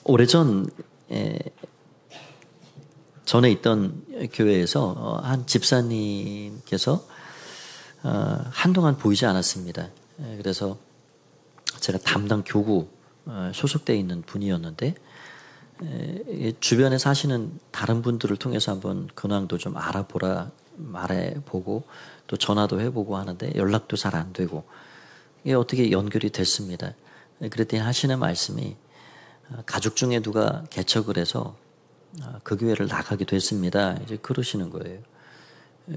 오래전 전에 있던 교회에서 한 집사님께서 한동안 보이지 않았습니다. 그래서 제가 담당 교구 소속되어 있는 분이었는데 주변에 사시는 다른 분들을 통해서 한번 근황도 좀 말해보고 또 전화도 해보고 하는데 연락도 잘 안 되고 이게 어떻게 연결이 됐습니다. 그랬더니 하시는 말씀이 가족 중에 누가 개척을 해서 그 교회를 나가게 됐습니다. 이제 그러시는 거예요.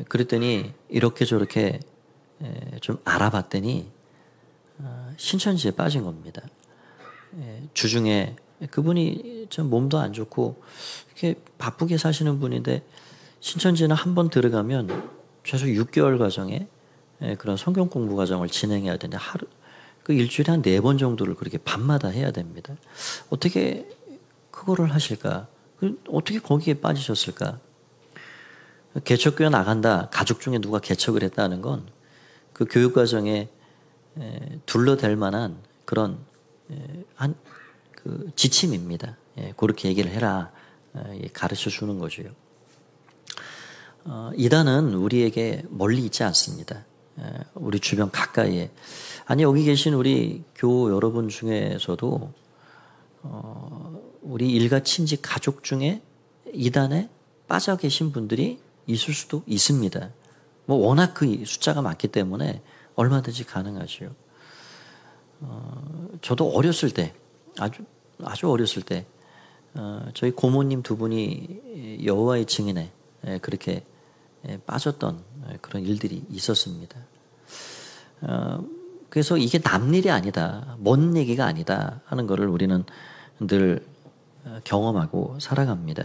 그랬더니 이렇게 저렇게 좀 알아봤더니 신천지에 빠진 겁니다. 주중에 그분이 좀 몸도 안 좋고 이렇게 바쁘게 사시는 분인데 신천지는 한번 들어가면 최소 6개월 과정에 그런 성경 공부 과정을 진행해야 되는데 그 일주일에 한 4번 정도를 그렇게 밤마다 해야 됩니다. 어떻게 그거를 하실까? 어떻게 거기에 빠지셨을까? 개척교회 나간다. 가족 중에 누가 개척을 했다는 건 그 교육 과정에 둘러댈 만한 그런 그 지침입니다. 그렇게 얘기를 해라. 가르쳐 주는 거죠. 이단은 우리에게 멀리 있지 않습니다. 우리 주변 가까이에. 아니 여기 계신 우리 교우 여러분 중에서도 우리 일가 친지 가족 중에 이단에 빠져 계신 분들이 있을 수도 있습니다. 뭐 워낙 그 숫자가 많기 때문에 얼마든지 가능하죠. 저도 어렸을 때 아주 어렸을 때 저희 고모님 두 분이 여호와의 증인에 그렇게 빠졌던 그런 일들이 있었습니다. 그래서 이게 남 일이 아니다, 먼 얘기가 아니다 하는 것을 우리는 늘 경험하고 살아갑니다.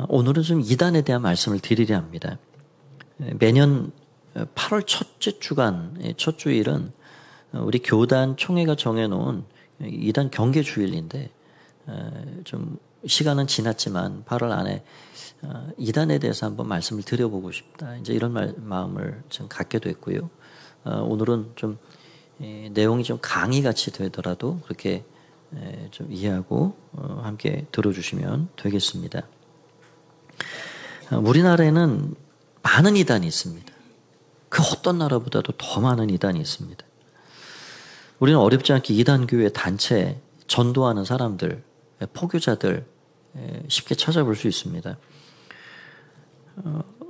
오늘은 좀 이단에 대한 말씀을 드리려 합니다. 매년 8월 첫째 주간, 첫 주일은 우리 교단 총회가 정해놓은 이단 경계 주일인데 좀 시간은 지났지만 8월 안에 이단에 대해서 한번 말씀을 드려보고 싶다. 이제 이런 마음을 좀 갖게 됐고요. 오늘은 좀 내용이 좀 강의같이 되더라도 그렇게 좀 이해하고 함께 들어주시면 되겠습니다. 우리나라에는 많은 이단이 있습니다. 그 어떤 나라보다도 더 많은 이단이 있습니다. 우리는 어렵지 않게 이단교회 단체, 전도하는 사람들, 포교자들 쉽게 찾아볼 수 있습니다.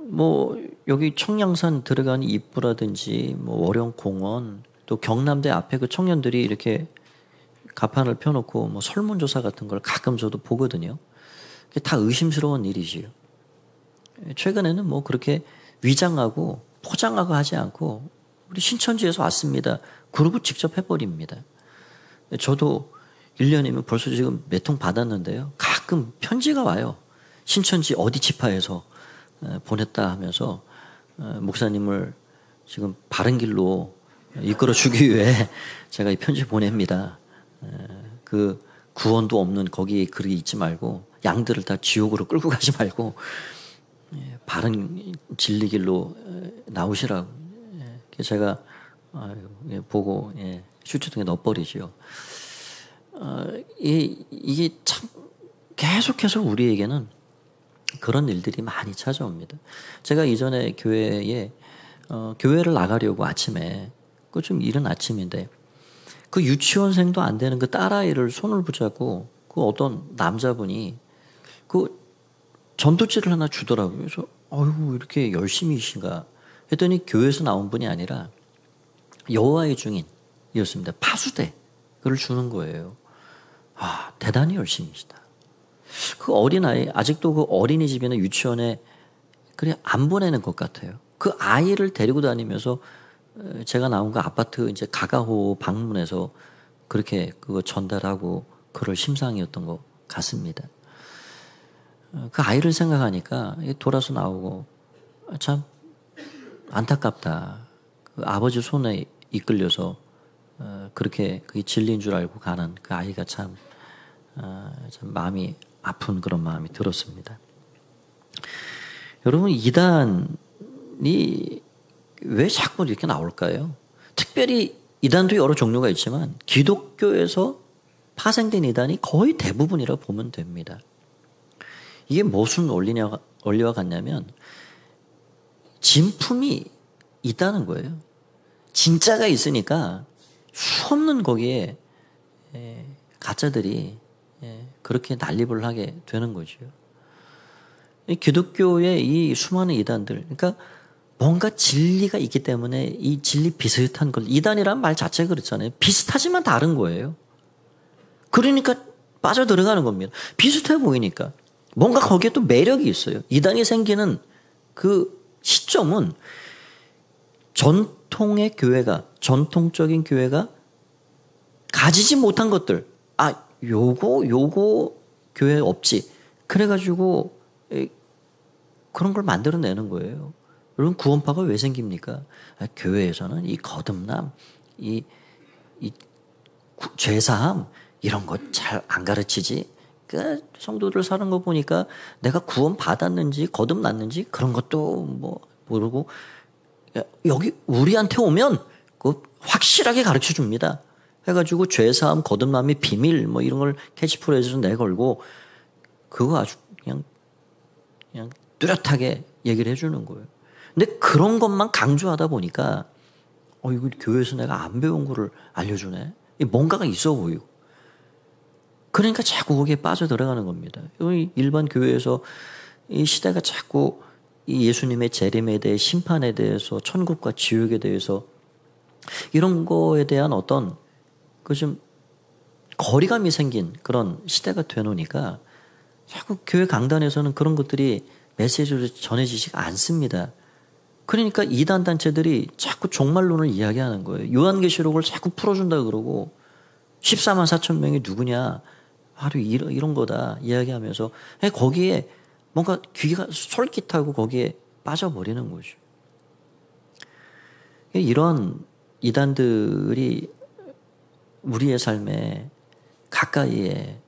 뭐 여기 청량산 들어가는 입구라든지 뭐 월영공원 또 경남대 앞에 그 청년들이 이렇게 가판을 펴놓고 뭐 설문조사 같은 걸 가끔 저도 보거든요. 그게 다 의심스러운 일이지요. 최근에는 뭐 그렇게 위장하고 포장하고 하지 않고 우리 신천지에서 왔습니다. 그러고 직접 해버립니다. 저도 1년이면 벌써 지금 몇 통 받았는데요. 가끔 편지가 와요. 신천지 어디 지파에서 보냈다 하면서 목사님을 지금 바른 길로 이끌어 주기 위해 제가 이 편지 보냅니다. 그 구원도 없는 거기에 글이 있지 말고 양들을 다 지옥으로 끌고 가지 말고 바른 진리 길로 나오시라고. 제가 보고 휴지통에 넣어버리죠. 이게 참 계속해서 우리에게는 그런 일들이 많이 찾아옵니다. 제가 이전에 교회를 나가려고 아침에 그 좀 이른 아침인데 그 유치원생도 안 되는 그 딸아이를 손을 붙잡고 그 어떤 남자분이 그 전도지를 하나 주더라고요. 그래서 어휴 이렇게 열심히이신가 했더니 교회에서 나온 분이 아니라 여호와의 증인이었습니다. 파수대 그걸 주는 거예요. 아 대단히 열심히시다. 그 어린아이 아직도 그 어린이집이나 유치원에 그래 안 보내는 것 같아요. 그 아이를 데리고 다니면서 제가 나온 그 아파트 이제 가가호 방문해서 그렇게 그거 전달하고 그럴 심상이었던 것 같습니다. 그 아이를 생각하니까 돌아서 나오고 참 안타깝다. 그 아버지 손에 이끌려서 그렇게 그게 진리인 줄 알고 가는 그 아이가 참 마음이 아픈 그런 마음이 들었습니다. 여러분 이단이 왜 자꾸 이렇게 나올까요? 특별히 이단도 여러 종류가 있지만 기독교에서 파생된 이단이 거의 대부분이라고 보면 됩니다. 이게 무슨 원리와 같냐면 진품이 있다는 거예요. 진짜가 있으니까 수없는 거기에 가짜들이 그렇게 난립을 하게 되는 거죠. 이 기독교의 이 수많은 이단들, 그러니까 뭔가 진리가 있기 때문에 이 진리 비슷한 걸, 이단이란 말 자체가 그렇잖아요. 비슷하지만 다른 거예요. 그러니까 빠져들어가는 겁니다. 비슷해 보이니까. 뭔가 거기에 또 매력이 있어요. 이단이 생기는 그 시점은 전통적인 교회가 가지지 못한 것들, 요거 교회 없지. 그래가지고 그런 걸 만들어내는 거예요. 여러분, 구원파가 왜 생깁니까? 교회에서는 이 거듭남, 이 죄사함, 이런 거 잘 안 가르치지. 그 성도들 사는 거 보니까 내가 구원 받았는지 거듭났는지 그런 것도 뭐 모르고, 여기 우리한테 오면 그 확실하게 가르쳐 줍니다. 해가지고 죄사함, 거듭남의 비밀 뭐 이런 걸 캐치프레이즈로 내걸고 그거 아주 그냥 뚜렷하게 얘기를 해주는 거예요. 근데 그런 것만 강조하다 보니까 이거 교회에서 내가 안 배운 거를 알려주네. 뭔가가 있어 보이고. 그러니까 자꾸 거기에 빠져들어가는 겁니다. 일반 교회에서 이 시대가 자꾸 이 예수님의 재림에 대해, 심판에 대해서, 천국과 지옥에 대해서 이런 거에 대한 어떤 그 좀 거리감이 생긴 그런 시대가 되놓으니까 자꾸 교회 강단에서는 그런 것들이 메시지로 전해지지가 않습니다. 그러니까 이단 단체들이 자꾸 종말론을 이야기하는 거예요. 요한계시록을 자꾸 풀어준다 그러고 14만 4천 명이 누구냐, 바로 이런 거다 이야기하면서 거기에 뭔가 귀가 솔깃하고 거기에 빠져버리는 거죠. 이런 이단들이 우리의 삶에 가까이에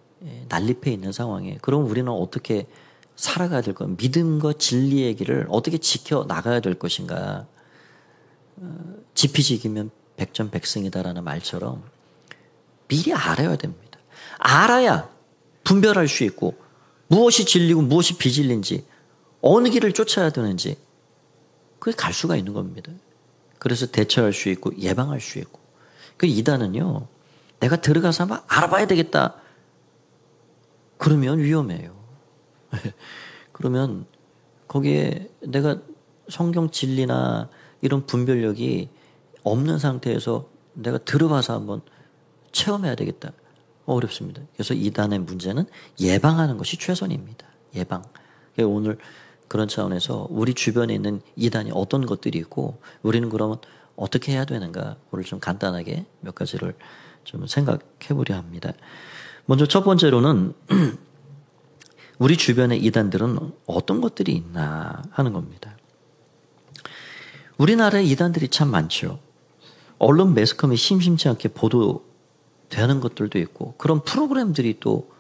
난립해 있는 상황에, 그럼 우리는 어떻게 살아가야 될 것, 믿음과 진리의 길을 어떻게 지켜 나가야 될 것인가. 지피지기면 백전백승이다라는 말처럼 미리 알아야 됩니다. 알아야 분별할 수 있고 무엇이 진리고 무엇이 비진리인지, 어느 길을 쫓아야 되는지 그게 갈 수가 있는 겁니다. 그래서 대처할 수 있고 예방할 수 있고. 그 이단은요, 내가 들어가서 한번 알아봐야 되겠다 그러면 위험해요. 그러면 거기에 내가 성경 진리나 이런 분별력이 없는 상태에서 내가 들어봐서 한번 체험해야 되겠다. 어렵습니다. 그래서 이단의 문제는 예방하는 것이 최선입니다. 예방. 오늘 그런 차원에서 우리 주변에 있는 이단이 어떤 것들이 있고 우리는 그러면 어떻게 해야 되는가, 오늘 좀 간단하게 몇 가지를 좀 생각해 보려 합니다. 먼저 첫 번째로는 우리 주변의 이단들은 어떤 것들이 있나 하는 겁니다. 우리나라에 이단들이 참 많죠. 언론 매스컴이 심심치 않게 보도되는 것들도 있고 그런 프로그램들이 또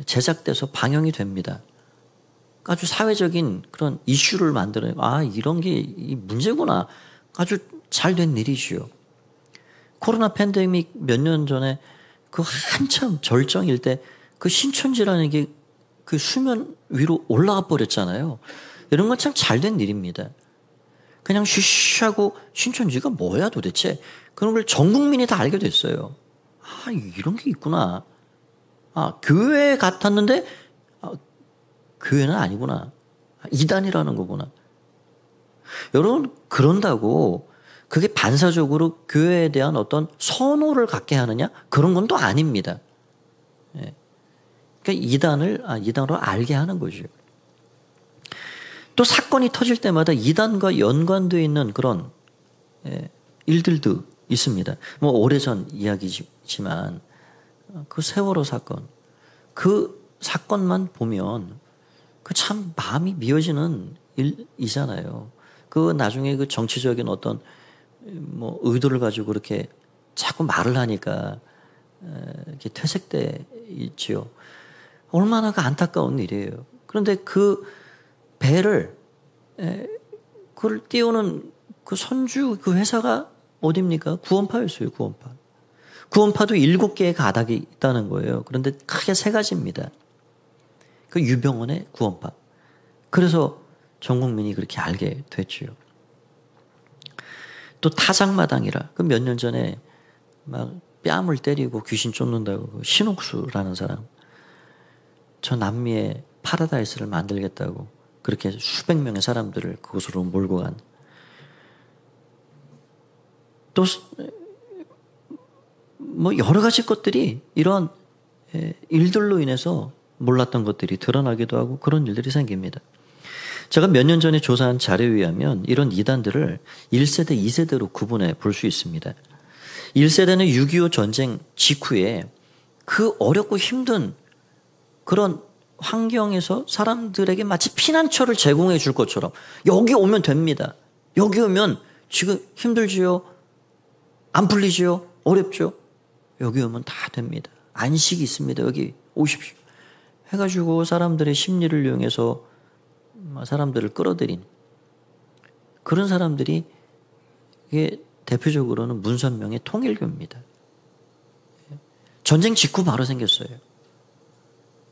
제작돼서 방영이 됩니다. 아주 사회적인 그런 이슈를 만들어내고, 이런 게 문제구나. 아주 잘된 일이지요. 코로나 팬데믹 몇 년 전에 그 한참 절정일 때 그 신천지라는 게 그 수면 위로 올라가 버렸잖아요. 이런 건 참 잘된 일입니다. 그냥 쉬쉬하고 신천지가 뭐야 도대체. 그런 걸 전 국민이 다 알게 됐어요. 이런 게 있구나. 교회 같았는데 교회는 아니구나. 이단이라는 거구나. 여러분, 그런다고 그게 반사적으로 교회에 대한 어떤 선호를 갖게 하느냐? 그런 건 또 아닙니다. 그러니까 이단으로 알게 하는 거죠. 또 사건이 터질 때마다 이단과 연관되어 있는 그런 일들도 있습니다. 뭐 오래전 이야기지만 그 세월호 사건, 그 사건만 보면 그 참 마음이 미어지는 일이잖아요. 그 나중에 그 정치적인 어떤 뭐 의도를 가지고 그렇게 자꾸 말을 하니까 이렇게 퇴색돼 있지요. 얼마나 그 안타까운 일이에요. 그런데 그 배를 그걸 띄우는 그 선주 그 회사가 어딥니까? 구원파였어요. 구원파. 구원파도 7개의 가닥이 있다는 거예요. 그런데 크게 3가지입니다. 그 유병원의 구원파. 그래서 전 국민이 그렇게 알게 됐지요. 또 타작마당이라 그 몇 년 전에 막 뺨을 때리고 귀신 쫓는다고 신옥수라는 사람, 저 남미에 파라다이스를 만들겠다고 그렇게 수백 명의 사람들을 그곳으로 몰고 간, 또 뭐 여러 가지 것들이 이런 일들로 인해서 몰랐던 것들이 드러나기도 하고 그런 일들이 생깁니다. 제가 몇 년 전에 조사한 자료에 의하면 이런 이단들을 1세대, 2세대로 구분해 볼 수 있습니다. 1세대는 6.25 전쟁 직후에 그 어렵고 힘든 그런 환경에서 사람들에게 마치 피난처를 제공해 줄 것처럼 여기 오면 됩니다. 여기 오면 지금 힘들지요? 안 풀리지요? 어렵죠? 여기 오면 다 됩니다. 안식이 있습니다. 여기 오십시오. 해가지고 사람들의 심리를 이용해서 사람들을 끌어들인 그런 사람들이, 이게 대표적으로는 문선명의 통일교입니다. 전쟁 직후 바로 생겼어요.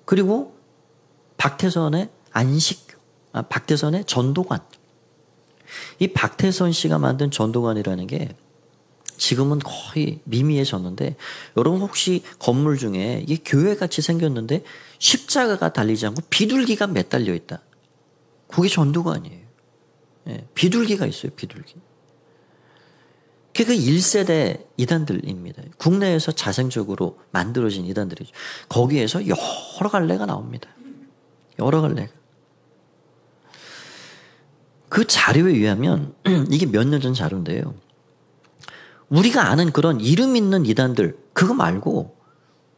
그리고 박태선의 안식교, 박태선의 전도관. 이 박태선 씨가 만든 전도관이라는 게 지금은 거의 미미해졌는데, 여러분 혹시 건물 중에 이게 교회같이 생겼는데 십자가가 달리지 않고 비둘기가 매달려 있다. 그게 전도관이에요. 예, 비둘기가 있어요. 비둘기. 그게 그 1세대 이단들입니다. 국내에서 자생적으로 만들어진 이단들이죠. 거기에서 여러 갈래가 나옵니다. 여러 갈래가. 그 자료에 의하면 이게 몇 년 전 자료인데요. 우리가 아는 그런 이름 있는 이단들 그거 말고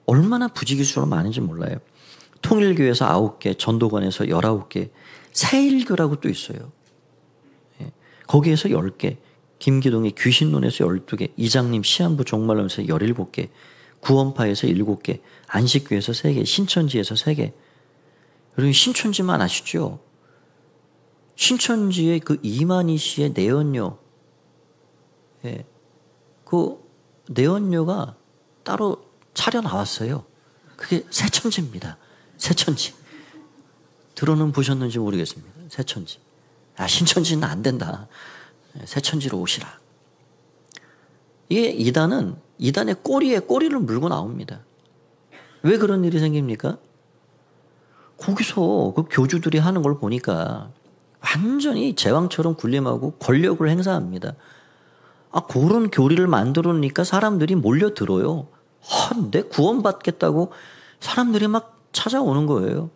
얼마나 부지기수로 많은지 몰라요. 통일교에서 9개, 전도관에서 19개, 새일교라고 또 있어요. 예. 거기에서 10개, 김기동의 귀신론에서 12개, 이장님 시한부 종말론에서 17개, 구원파에서 7개, 안식교에서 3개, 신천지에서 3개. 여러분 신천지만 아시죠? 신천지의 그 이만희 씨의 내연녀, 예. 그 내연녀가 따로 차려 나왔어요. 그게 새천지입니다. 새천지. 들어는 보셨는지 모르겠습니다. 새천지. 신천지는 안 된다. 새천지로 오시라. 이게 이단의 꼬리에 꼬리를 물고 나옵니다. 왜 그런 일이 생깁니까? 거기서 그 교주들이 하는 걸 보니까 완전히 제왕처럼 군림하고 권력을 행사합니다. 그런 교리를 만들어 놓으니까 사람들이 몰려들어요. 내 구원받겠다고 사람들이 막 찾아오는 거예요.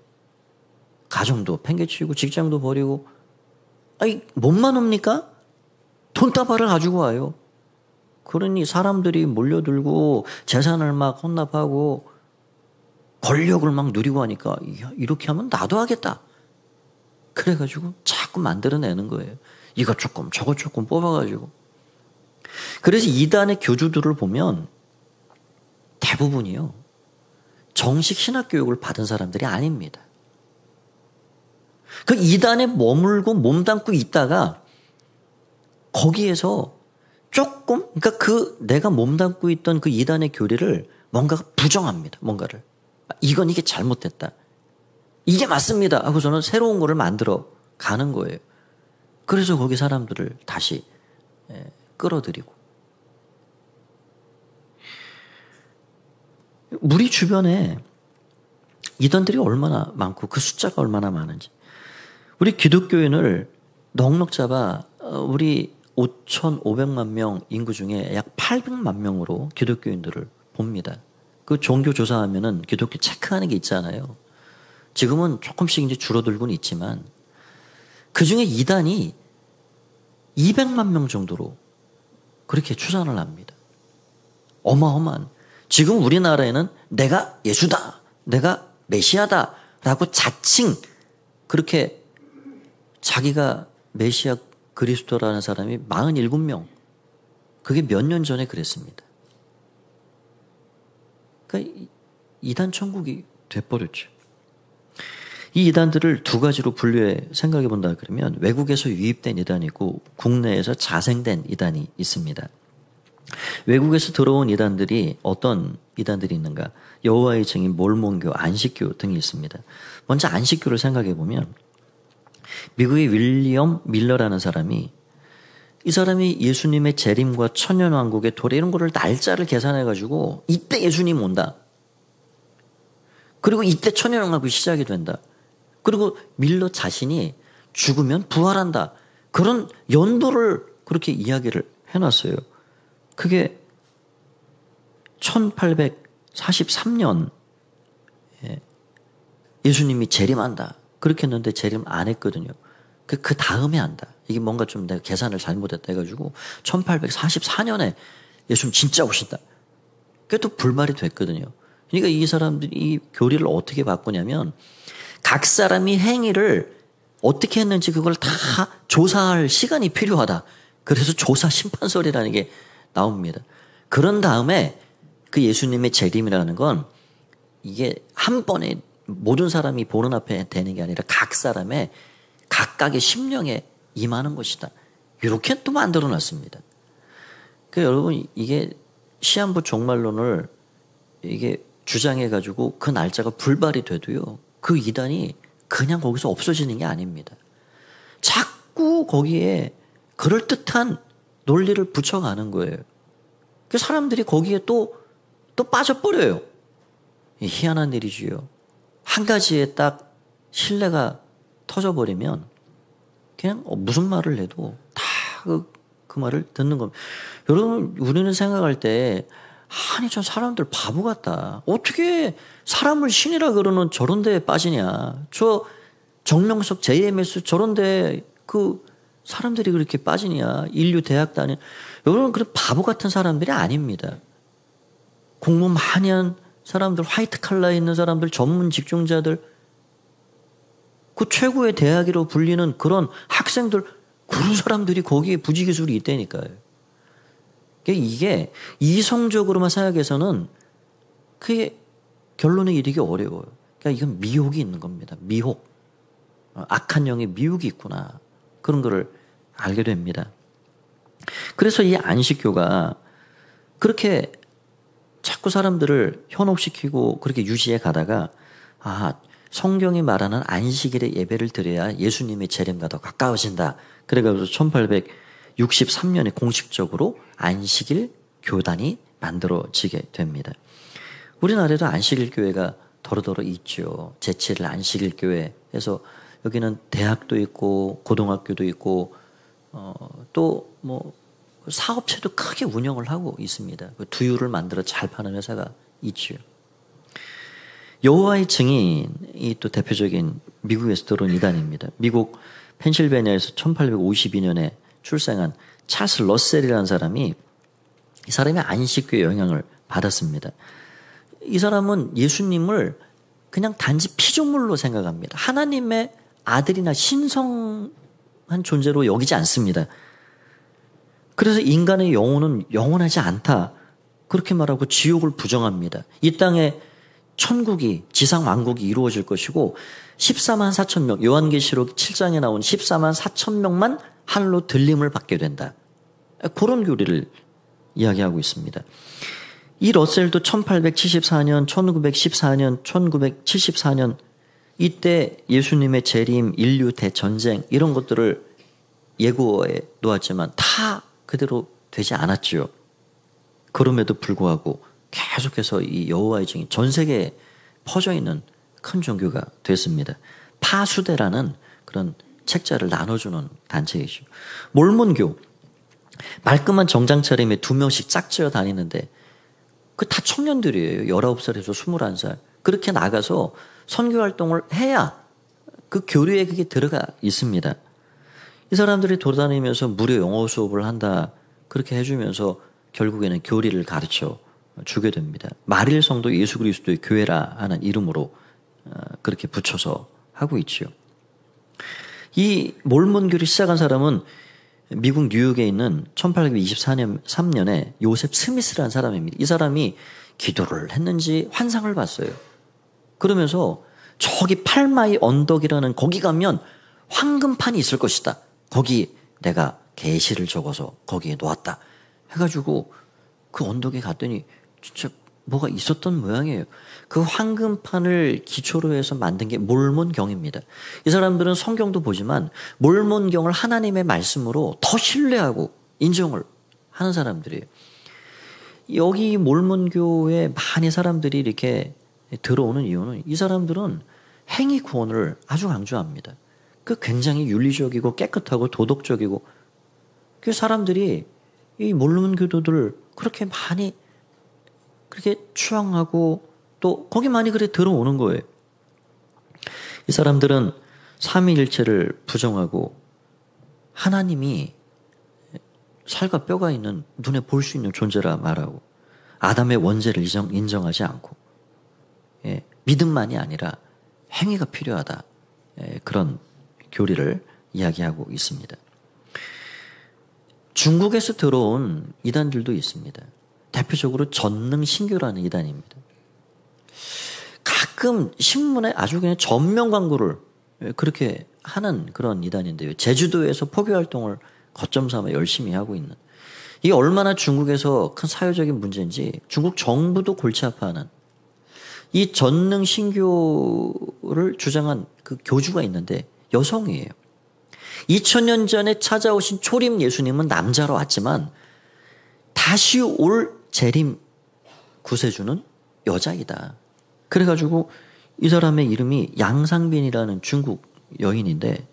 가정도 팽개치고 직장도 버리고. 몸만 옵니까? 돈다발을 가지고 와요. 그러니 사람들이 몰려들고 재산을 막 헌납하고 권력을 막 누리고 하니까 이렇게 하면 나도 하겠다. 그래가지고 자꾸 만들어내는 거예요. 이것 조금 저것 조금 뽑아가지고. 그래서 이단의 교주들을 보면 대부분이요, 정식 신학교육을 받은 사람들이 아닙니다. 그 이단에 머물고 몸담고 있다가 거기에서 조금, 그러니까 내가 몸담고 있던 그 이단의 교리를 뭔가가 부정합니다. 뭔가를. 이게 잘못됐다. 이게 맞습니다. 하고서는 새로운 거를 만들어 가는 거예요. 그래서 거기 사람들을 다시 끌어들이고. 우리 주변에 이단들이 얼마나 많고 그 숫자가 얼마나 많은지. 우리 기독교인을 넉넉 잡아 우리 5,500만 명 인구 중에 약 800만 명으로 기독교인들을 봅니다. 그 종교 조사하면은 기독교 체크하는 게 있잖아요. 지금은 조금씩 이제 줄어들고는 있지만 그 중에 이단이 200만 명 정도로 그렇게 추산을 합니다. 어마어마한. 지금 우리나라에는 내가 예수다, 내가 메시아다 라고 자칭 그렇게 자기가 메시아 그리스도라는 사람이 47명. 그게 몇 년 전에 그랬습니다. 그러니까 이단 천국이 돼버렸죠. 이 이단들을 두 가지로 분류해 생각해 본다 그러면 외국에서 유입된 이단이고 국내에서 자생된 이단이 있습니다. 외국에서 들어온 이단들이 어떤 이단들이 있는가? 여호와의 증인, 몰몬교, 안식교 등이 있습니다. 먼저 안식교를 생각해 보면 미국의 윌리엄 밀러라는 사람이 이 사람이 예수님의 재림과 천년왕국의 도래 이런 거를 날짜를 계산해 가지고 이때 예수님 온다. 그리고 이때 천년왕국이 시작이 된다. 그리고 밀러 자신이 죽으면 부활한다. 그런 연도를 그렇게 이야기를 해놨어요. 그게 1843년 예수님이 재림한다. 그렇게 했는데 재림 안 했거든요. 그 다음에 한다. 이게 뭔가 좀 내가 계산을 잘못했다 해가지고 1844년에 예수님 진짜 오신다. 그게 또 불말이 됐거든요. 그러니까 이 사람들이 이 교리를 어떻게 바꾸냐면 각 사람이 행위를 어떻게 했는지 그걸 다 조사할 시간이 필요하다. 그래서 조사 심판설이라는 게 나옵니다. 그런 다음에 그 예수님의 재림이라는 건 이게 한 번에 모든 사람이 보는 앞에 되는 게 아니라 각 사람의 각각의 심령에 임하는 것이다. 이렇게 또 만들어 놨습니다. 그러니까 여러분 이게 시한부 종말론을 이게 주장해 가지고 그 날짜가 불발이 돼도요. 그 이단이 그냥 거기서 없어지는 게 아닙니다. 자꾸 거기에 그럴듯한 논리를 붙여가는 거예요. 그 사람들이 거기에 또 빠져버려요. 희한한 일이지요. 한 가지에 딱 신뢰가 터져버리면 그냥 무슨 말을 해도 다 그 말을 듣는 겁니다. 여러분 우리는 생각할 때 아니 저 사람들 바보 같다. 어떻게 사람을 신이라 그러는 저런 데에 빠지냐. 저 정명석 JMS 저런 데에 그 사람들이 그렇게 빠지냐. 인류 대학 다닌 여러분 그런 바보 같은 사람들이 아닙니다. 공부 많이 한 사람들, 화이트 칼라에 있는 사람들, 전문 직종자들, 그 최고의 대학이라고 불리는 그런 학생들, 그런 사람들이 거기에 부지기술이 있다니까요. 이게 이성적으로만 생각해서는 그게 결론에 이르기 어려워요. 그러니까 이건 미혹이 있는 겁니다. 미혹. 악한 영의 미혹이 있구나. 그런 거를 알게 됩니다. 그래서 이 안식교가 그렇게 자꾸 사람들을 현혹시키고 그렇게 유지해 가다가 성경이 말하는 안식일에 예배를 드려야 예수님의 재림과 더 가까워진다. 그래가지고 1863년에 공식적으로 안식일 교단이 만들어지게 됩니다. 우리나라에도 안식일 교회가 더러더러 있죠. 제7일 안식일 교회 해서 여기는 대학도 있고 고등학교도 있고 또 뭐 사업체도 크게 운영을 하고 있습니다. 두유를 만들어 잘 파는 회사가 있죠. 여호와의 증인이 또 대표적인 미국에서 들어온 이단입니다. 미국 펜실베니아에서 1852년에 출생한 찰스 러셀이라는 사람이 이 사람의 안식교의 영향을 받았습니다. 이 사람은 예수님을 그냥 단지 피조물로 생각합니다. 하나님의 아들이나 신성한 존재로 여기지 않습니다. 그래서 인간의 영혼은 영원하지 않다. 그렇게 말하고 지옥을 부정합니다. 이 땅에 천국이 지상 왕국이 이루어질 것이고 14만 4천 명 요한계시록 7장에 나온 14만 4천 명만 하늘로 들림을 받게 된다. 그런 교리를 이야기하고 있습니다. 이 러셀도 1874년, 1914년, 1974년 이때 예수님의 재림, 인류 대전쟁 이런 것들을 예고해 놓았지만 다 그대로 되지 않았죠. 그럼에도 불구하고 계속해서 이 여호와의 증인 전 세계에 퍼져 있는 큰 종교가 됐습니다. 파수대라는 그런 책자를 나눠주는 단체이죠. 몰몬교 말끔한 정장 차림에 2명씩 짝지어 다니는데 그 다 청년들이에요. 19살에서 21살. 그렇게 나가서 선교 활동을 해야 그 교류에 그게 들어가 있습니다. 이 사람들이 돌아다니면서 무료 영어 수업을 한다. 그렇게 해주면서 결국에는 교리를 가르쳐 주게 됩니다. 마릴 성도 예수 그리스도의 교회라 하는 이름으로 그렇게 붙여서 하고 있지요. 이 몰몬교를 시작한 사람은 미국 뉴욕에 있는 1824년에 요셉 스미스라는 사람입니다. 이 사람이 기도를 했는지 환상을 봤어요. 그러면서 저기 팔마이 언덕이라는 거기 가면 황금판이 있을 것이다. 거기 내가 계시를 적어서 거기에 놓았다. 해가지고 그 언덕에 갔더니 진짜 뭐가 있었던 모양이에요. 그 황금판을 기초로 해서 만든 게 몰몬경입니다. 이 사람들은 성경도 보지만 몰몬경을 하나님의 말씀으로 더 신뢰하고 인정을 하는 사람들이에요. 여기 몰몬교에 많이 사람들이 이렇게 들어오는 이유는 이 사람들은 행위 구원을 아주 강조합니다. 그 굉장히 윤리적이고 깨끗하고 도덕적이고 그 사람들이 이 몰몬교도들을 그렇게 많이 그렇게 추앙하고 또 거기 많이 그래 들어오는 거예요. 이 사람들은 삼위일체를 부정하고 하나님이 살과 뼈가 있는 눈에 볼 수 있는 존재라 말하고 아담의 원죄를 인정하지 않고 믿음만이 아니라 행위가 필요하다. 그런 교리를 이야기하고 있습니다. 중국에서 들어온 이단들도 있습니다. 대표적으로 전능신교라는 이단입니다. 가끔 신문에 아주 그냥 전면 광고를 그렇게 하는 그런 이단인데요. 제주도에서 포교 활동을 거점 삼아 열심히 하고 있는. 이게 얼마나 중국에서 큰 사회적인 문제인지 중국 정부도 골치 아파하는 이 전능신교를 주장한 그 교주가 있는데 여성이에요. 2000년 전에 찾아오신 초림 예수님은 남자로 왔지만 다시 올 재림 구세주는 여자이다. 그래가지고 이 사람의 이름이 양상빈이라는 중국 여인인데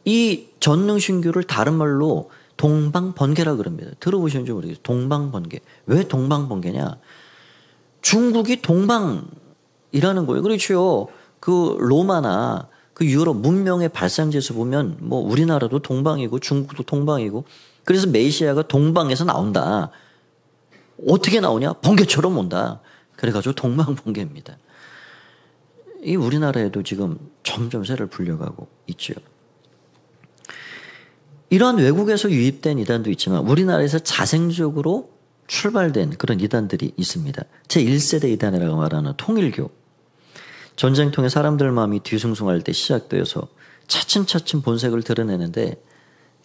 이 전능신교를 다른 말로 동방번개라 그럽니다. 들어보셨는지 모르겠어요. 동방번개. 왜 동방번개냐? 중국이 동방이라는 거예요. 그렇죠. 그 로마나 그 유럽 문명의 발상지에서 보면 뭐 우리나라도 동방이고 중국도 동방이고 그래서 메시아가 동방에서 나온다. 어떻게 나오냐? 번개처럼 온다. 그래가지고 동방번개입니다. 이 우리나라에도 지금 점점 새를 불려가고 있죠. 이러한 외국에서 유입된 이단도 있지만 우리나라에서 자생적으로 출발된 그런 이단들이 있습니다. 제1세대 이단이라고 말하는 통일교. 전쟁통에 사람들 마음이 뒤숭숭할 때 시작되어서 차츰차츰 본색을 드러내는데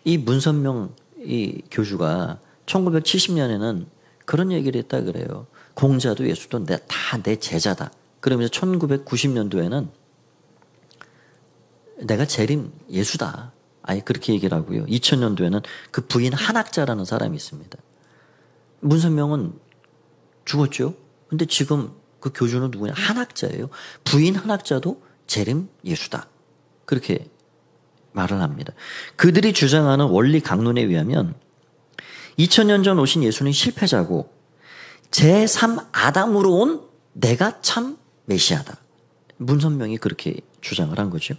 이 문선명 이 교주가 1970년에는 그런 얘기를 했다 그래요. 공자도 예수도 다 내 제자다. 그러면서 1990년도에는 내가 재림 예수다. 아예 그렇게 얘기를 하고요. 2000년도에는 그 부인 한학자라는 사람이 있습니다. 문선명은 죽었죠. 근데 지금 그 교주는 누구냐? 한학자예요. 부인 한학자도 재림 예수다. 그렇게 말을 합니다. 그들이 주장하는 원리 강론에 의하면 2000년 전 오신 예수는 실패자고 제3 아담으로 온 내가 참 메시아다. 문선명이 그렇게 주장을 한 거죠.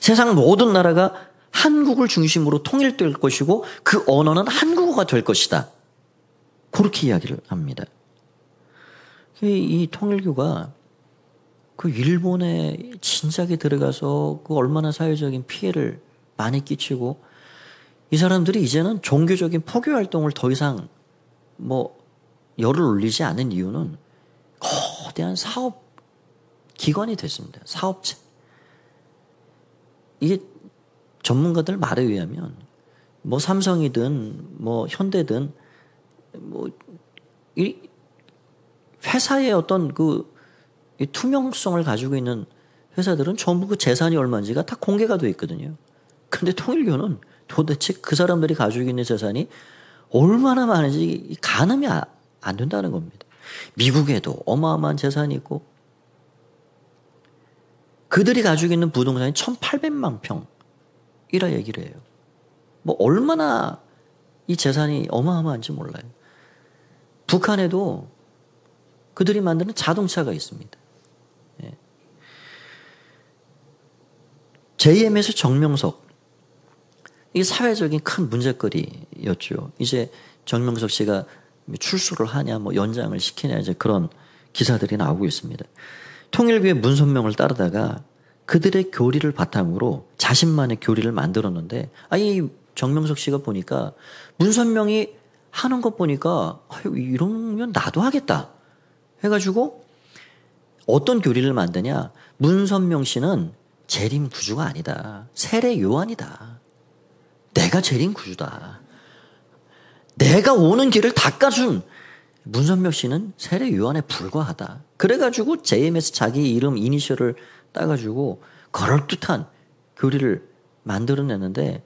세상 모든 나라가 한국을 중심으로 통일될 것이고 그 언어는 한국어가 될 것이다. 그렇게 이야기를 합니다. 이 통일교가 그 일본에 진작에 들어가서 그 얼마나 사회적인 피해를 많이 끼치고 이 사람들이 이제는 종교적인 포교 활동을 더 이상 뭐 열을 올리지 않은 이유는 거대한 사업 기관이 됐습니다. 사업체. 이게 전문가들 말에 의하면 뭐 삼성이든 뭐 현대든 뭐 이 회사의 어떤 그 투명성을 가지고 있는 회사들은 전부 그 재산이 얼마인지가 다 공개가 되어 있거든요. 그런데 통일교는 도대체 그 사람들이 가지고 있는 재산이 얼마나 많은지 가늠이 안 된다는 겁니다. 미국에도 어마어마한 재산이 있고 그들이 가지고 있는 부동산이 1800만 평이라 얘기를 해요. 뭐 얼마나 이 재산이 어마어마한지 몰라요. 북한에도 그들이 만드는 자동차가 있습니다. 예. JM에서 정명석. 이게 사회적인 큰 문제거리였죠. 이제 정명석 씨가 출소를 하냐, 뭐 연장을 시키냐, 이제 그런 기사들이 나오고 있습니다. 통일교의 문선명을 따르다가 그들의 교리를 바탕으로 자신만의 교리를 만들었는데, 이 정명석 씨가 보니까 문선명이 하는 것 보니까 이러면 나도 하겠다 해가지고 어떤 교리를 만드냐? 문선명 씨는 재림 구주가 아니다. 세례 요한이다. 내가 재림 구주다. 내가 오는 길을 닦아준 문선명 씨는 세례 요한에 불과하다. 그래가지고 JMS 자기 이름 이니셜을 따가지고 그럴듯한 교리를 만들어내는데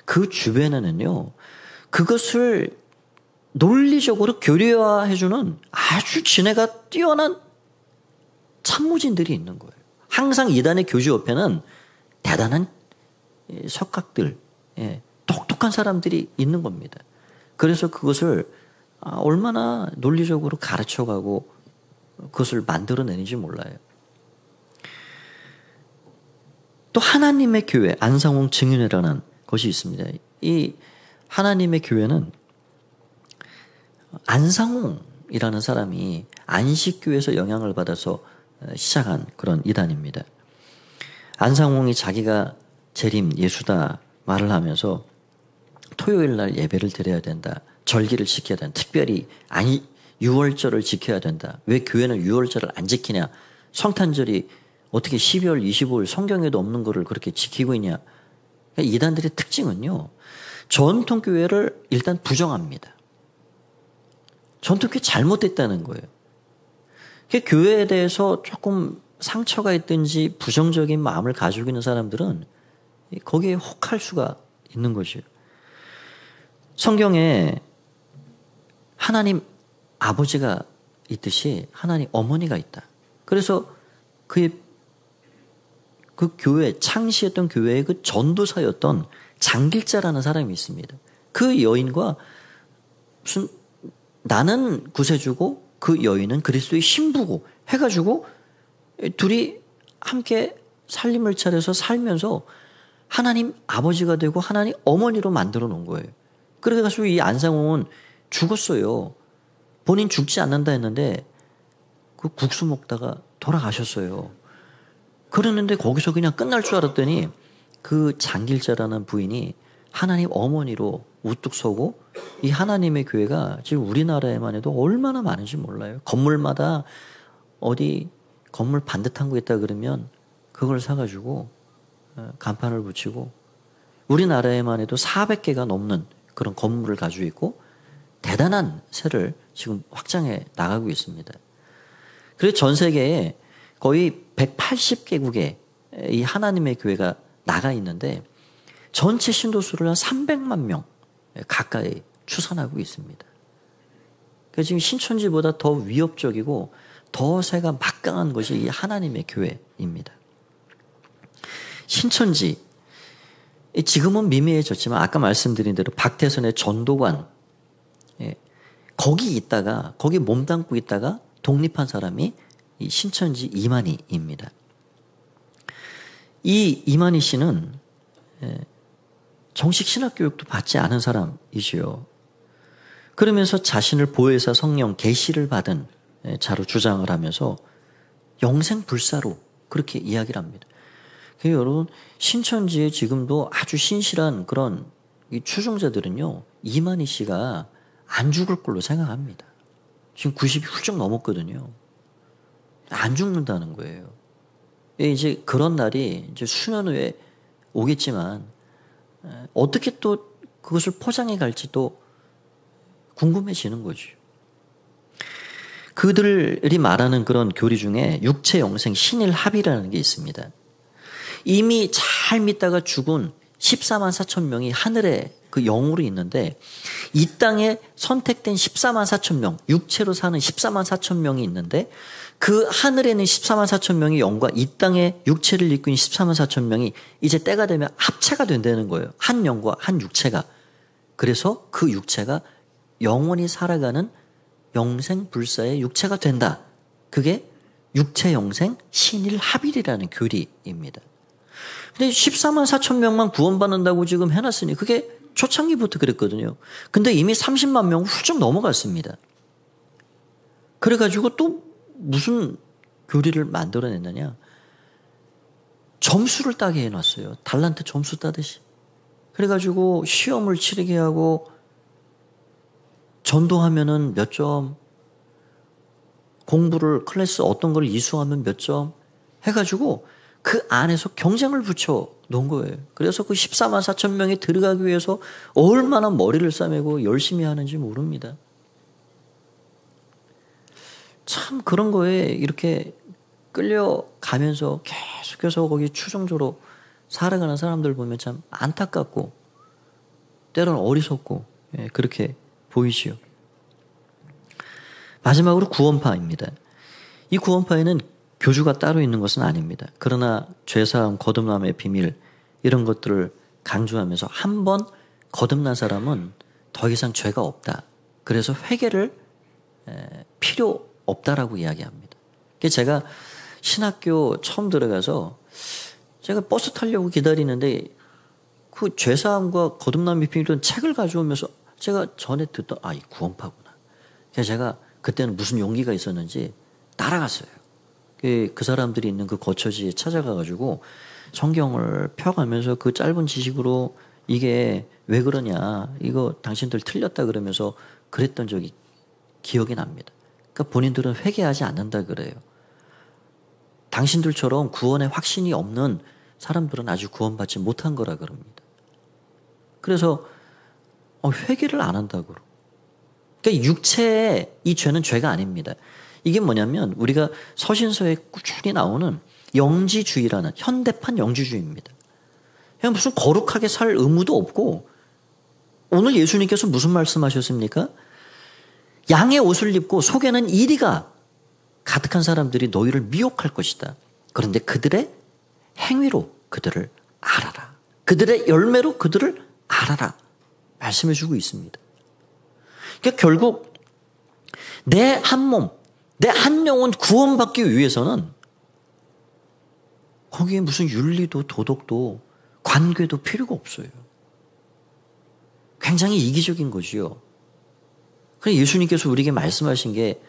그 주변에는요, 그것을 논리적으로 교리화해주는 아주 지혜가 뛰어난 참모진들이 있는 거예요. 항상 이단의 교주 옆에는 대단한 석학들, 똑똑한 사람들이 있는 겁니다. 그래서 그것을 얼마나 논리적으로 가르쳐가고 그것을 만들어내는지 몰라요. 또 하나님의 교회, 안상홍 증인회라는 것이 있습니다. 이 하나님의 교회는 안상홍이라는 사람이 안식교에서 영향을 받아서 시작한 그런 이단입니다. 안상홍이 자기가 재림 예수다 말을 하면서 토요일 날 예배를 드려야 된다. 절기를 지켜야 된다. 특별히 유월절을 지켜야 된다. 왜 교회는 유월절을 안 지키냐. 성탄절이 어떻게 12월 25일 성경에도 없는 거를 그렇게 지키고 있냐. 이단들의 특징은요. 전통교회를 일단 부정합니다. 전통교회 잘못됐다는 거예요. 교회에 대해서 조금 상처가 있든지 부정적인 마음을 가지고 있는 사람들은 거기에 혹할 수가 있는 거죠. 성경에 하나님 아버지가 있듯이 하나님 어머니가 있다. 그래서 그 교회, 창시했던 교회의 그 전도사였던 장길자라는 사람이 있습니다. 그 여인과 무슨 나는 구세주고 그 여인은 그리스도의 신부고 해가지고 둘이 함께 살림을 차려서 살면서 하나님 아버지가 되고 하나님 어머니로 만들어 놓은 거예요. 그래가지고 이 안상홍은 죽었어요. 본인 죽지 않는다 했는데 그 국수 먹다가 돌아가셨어요. 그랬는데 거기서 그냥 끝날 줄 알았더니 그 장길자라는 부인이 하나님 어머니로 우뚝 서고 이 하나님의 교회가 지금 우리나라에만 해도 얼마나 많은지 몰라요. 건물마다 어디 건물 반듯한 거 있다 그러면 그걸 사가지고 간판을 붙이고 우리나라에만 해도 400개가 넘는 그런 건물을 가지고 있고 대단한 세를 지금 확장해 나가고 있습니다. 그래서 전 세계에 거의 180개국에 이 하나님의 교회가 나가 있는데 전체 신도수를 한 300만 명 가까이 추산하고 있습니다. 그래서 지금 신천지보다 더 위협적이고 더 세가 막강한 것이 이 하나님의 교회입니다. 신천지 지금은 미미해졌지만 아까 말씀드린 대로 박태선의 전도관 거기 있다가 거기 몸담고 있다가 독립한 사람이 이 신천지 이만희입니다. 이 이만희 씨는 정식 신학교육도 받지 않은 사람이지요. 그러면서 자신을 보혜사 성령 계시를 받은 자로 주장을 하면서 영생불사로 그렇게 이야기를 합니다. 그래서 여러분 신천지에 지금도 아주 신실한 그런 이 추종자들은요. 이만희 씨가 안 죽을 걸로 생각합니다. 지금 90이 훌쩍 넘었거든요. 안 죽는다는 거예요. 이제 그런 날이 이제 수년 후에 오겠지만 어떻게 또 그것을 포장해 갈지도 궁금해지는 거죠. 그들이 말하는 그런 교리 중에 육체 영생 신일합이라는 게 있습니다. 이미 잘 믿다가 죽은 14만 4천 명이 하늘에 그 영으로 있는데 이 땅에 선택된 14만 4천 명, 육체로 사는 14만 4천 명이 있는데 그 하늘에 있는 14만 4천 명의 영과 이 땅에 육체를 입고 있는 14만 4천 명이 이제 때가 되면 합체가 된다는 거예요. 한 영과 한 육체가. 그래서 그 육체가 영원히 살아가는 영생불사의 육체가 된다. 그게 육체 영생 신일합일이라는 교리입니다. 근데 14만 4천 명만 구원받는다고 지금 해놨으니 그게 초창기부터 그랬거든요. 근데 이미 30만 명 훌쩍 넘어갔습니다. 그래가지고 또 무슨 교리를 만들어냈느냐. 점수를 따게 해놨어요. 달란트 점수 따듯이. 그래가지고 시험을 치르게 하고 전도하면은 몇 점, 공부를 클래스 어떤 걸 이수하면 몇 점 해가지고 그 안에서 경쟁을 붙여 놓은 거예요. 그래서 그 14만 4천 명이 들어가기 위해서 얼마나 머리를 싸매고 열심히 하는지 모릅니다. 참 그런 거에 이렇게 끌려가면서 계속해서 거기 추종조로 살아가는 사람들 보면 참 안타깝고 때로는 어리석고 그렇게 보이지요. 마지막으로 구원파입니다. 이 구원파에는 교주가 따로 있는 것은 아닙니다. 그러나 죄사함, 거듭남의 비밀 이런 것들을 강조하면서 한 번 거듭난 사람은 더 이상 죄가 없다. 그래서 회개를 필요 없다라고 이야기합니다. 제가 신학교 처음 들어가서 제가 버스 타려고 기다리는데 그 죄사함과 거듭남의 비밀은 책을 가져오면서 제가 전에 듣던 이 구원파구나. 그래서 제가 그때는 무슨 용기가 있었는지 따라갔어요. 그 사람들이 있는 그 거처지에 찾아가가지고 성경을 펴가면서 그 짧은 지식으로 이게 왜 그러냐, 이거 당신들 틀렸다 그러면서 그랬던 적이 기억이 납니다. 그러니까 본인들은 회개하지 않는다 그래요. 당신들처럼 구원에 확신이 없는 사람들은 아직 구원받지 못한 거라 그럽니다. 그래서 회개를 안 한다고. 그러니까 육체의 이 죄는 죄가 아닙니다. 이게 뭐냐면 우리가 서신서에 꾸준히 나오는 영지주의라는 현대판 영지주의입니다. 그냥 무슨 거룩하게 살 의무도 없고, 오늘 예수님께서 무슨 말씀하셨습니까? 양의 옷을 입고 속에는 이리가 가득한 사람들이 너희를 미혹할 것이다. 그런데 그들의 행위로 그들을 알아라. 그들의 열매로 그들을 알아라. 말씀해 주고 있습니다. 그러니까 결국 내 한 몸, 내 한 영혼 구원받기 위해서는 거기에 무슨 윤리도 도덕도 관계도 필요가 없어요. 굉장히 이기적인 거지요. 그래서 예수님께서 우리에게 말씀하신 게